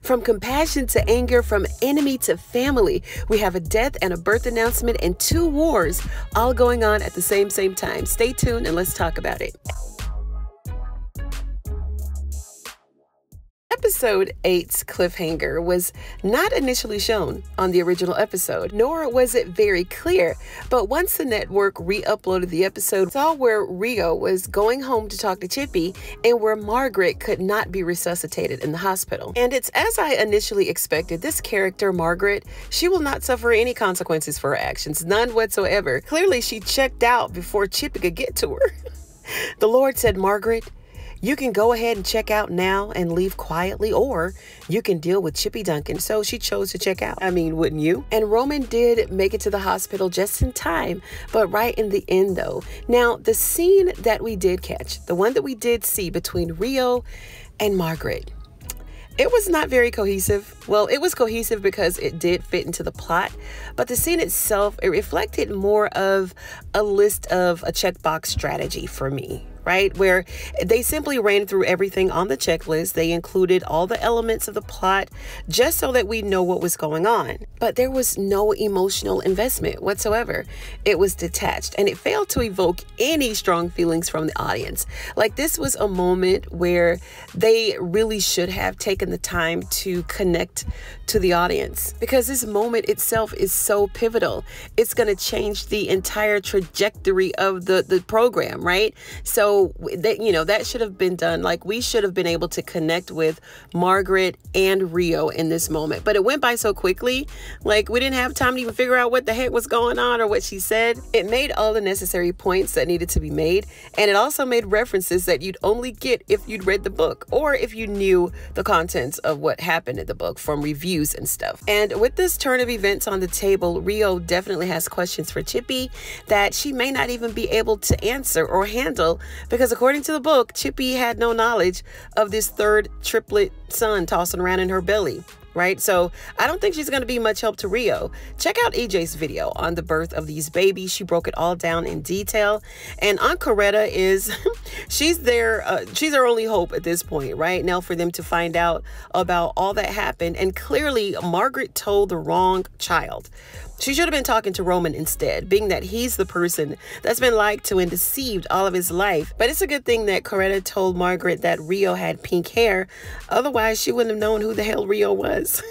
From compassion to anger, from enemy to family, we have a death and a birth announcement and 2 wars all going on at the same time. Stay tuned and let's talk about it. Episode 8's cliffhanger was not initially shown on the original episode, nor was it very clear. But once the network re-uploaded the episode, saw where Rio was going home to talk to Chippy and where Margaret could not be resuscitated in the hospital. And it's as I initially expected. This character, Margaret, she will not suffer any consequences for her actions, none whatsoever. Clearly, she checked out before Chippy could get to her. The Lord said, Margaret, you can go ahead and check out now and leave quietly, or you can deal with Chippy Duncan. So she chose to check out. I mean, wouldn't you? And Roman did make it to the hospital just in time, but right in the end though. Now, the scene that we did catch, the one that we did see between Rio and Margaret, it was not very cohesive. Well, it was cohesive because it did fit into the plot, but the scene itself, it reflected more of a list of a checkbox strategy for me. Right? Where they simply ran through everything on the checklist. They included all the elements of the plot just so that we know what was going on. But there was no emotional investment whatsoever. It was detached and it failed to evoke any strong feelings from the audience. Like, this was a moment where they really should have taken the time to connect to the audience, because this moment itself is so pivotal. It's going to change the entire trajectory of the program, right? So that, you know, that should have been done. Like, we should have been able to connect with Margaret and Rio in this moment, but it went by so quickly. Like, we didn't have time to even figure out what the heck was going on or what she said. It made all the necessary points that needed to be made, and it also made references that you'd only get if you'd read the book or if you knew the contents of what happened in the book from reviews and stuff. And with this turn of events on the table, Rio definitely has questions for Chippy that she may not even be able to answer or handle, because according to the book, Chippy had no knowledge of this 3rd triplet son tossing around in her belly. Right? So I don't think she's going to be much help to Rio. Check out EJ's video on the birth of these babies. She broke it all down in detail. And Aunt Coretta is, she's her only hope at this point, right? Now for them to find out about all that happened. And clearly Margaret told the wrong child. She should have been talking to Roman instead, being that he's the person that's been lied to and deceived all of his life. But it's a good thing that Coretta told Margaret that Rio had pink hair. Otherwise, she wouldn't have known who the hell Rio was.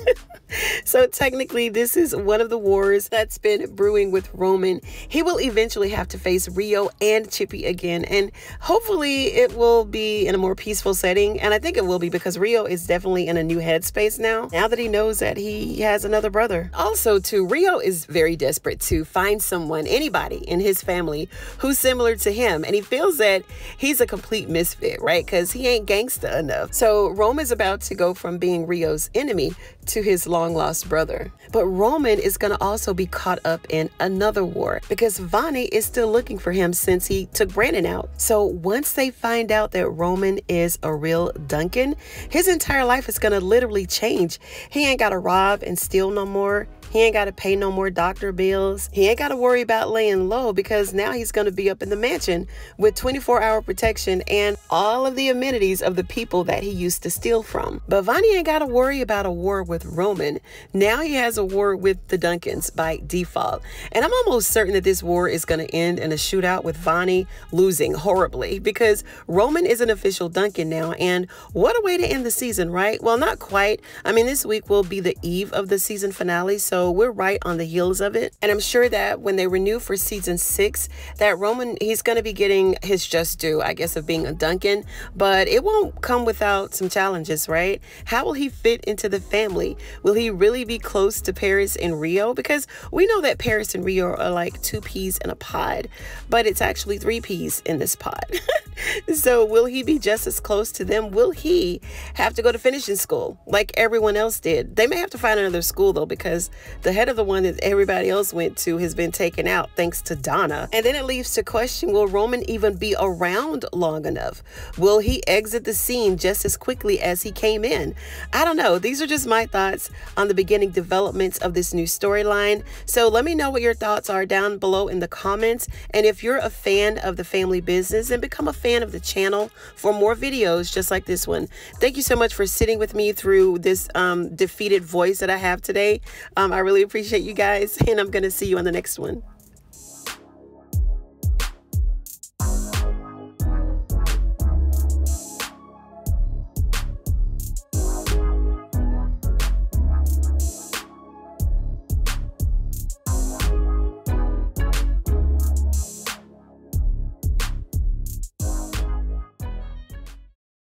So technically, this is one of the wars that's been brewing with Roman. He will eventually have to face Rio and Chippy again, and hopefully it will be in a more peaceful setting. And I think it will be, because Rio is definitely in a new headspace now that he knows that he has another brother. Also, too, Rio is very desperate to find someone, anybody in his family who's similar to him, and he feels that he's a complete misfit, right? Because he ain't gangsta enough. So Roman's about to go from being Rio's enemy to his long-lost brother. But Roman is going to also be caught up in another war, because Vonnie is still looking for him since he took Brandon out. So once they find out that Roman is a real Duncan, his entire life is going to literally change. He ain't got to rob and steal no more. He ain't got to pay no more doctor bills. He ain't got to worry about laying low, because now he's going to be up in the mansion with 24-hour protection and all of the amenities of the people that he used to steal from. But Vonnie ain't got to worry about a war with Roman. Now he has a war with the Duncans by default. And I'm almost certain that this war is going to end in a shootout with Vonnie losing horribly, because Roman is an official Duncan now. And what a way to end the season, right? Well, not quite. I mean, this week will be the eve of the season finale, so we're right on the heels of it. And I'm sure that when they renew for season 6, that Roman, he's going to be getting his just due, I guess, of being a Duncan. But it won't come without some challenges, right? How will he fit into the family? Will he really be close to Paris and Rio? Because we know that Paris and Rio are like 2 peas in a pod, but it's actually 3 peas in this pod. So will he be just as close to them? Will he have to go to finishing school like everyone else did? They may have to find another school though, because the head of the one that everybody else went to has been taken out thanks to Donna. And then it leaves to question, will Roman even be around long enough? Will he exit the scene just as quickly as he came in? I don't know. These are just my thoughts on the beginning developments of this new storyline. So let me know what your thoughts are down below in the comments. And if you're a fan of the family business, then become a fan of the channel for more videos just like this one. Thank you so much for sitting with me through this defeated voice that I have today. I really appreciate you guys, and I'm going to see you on the next one.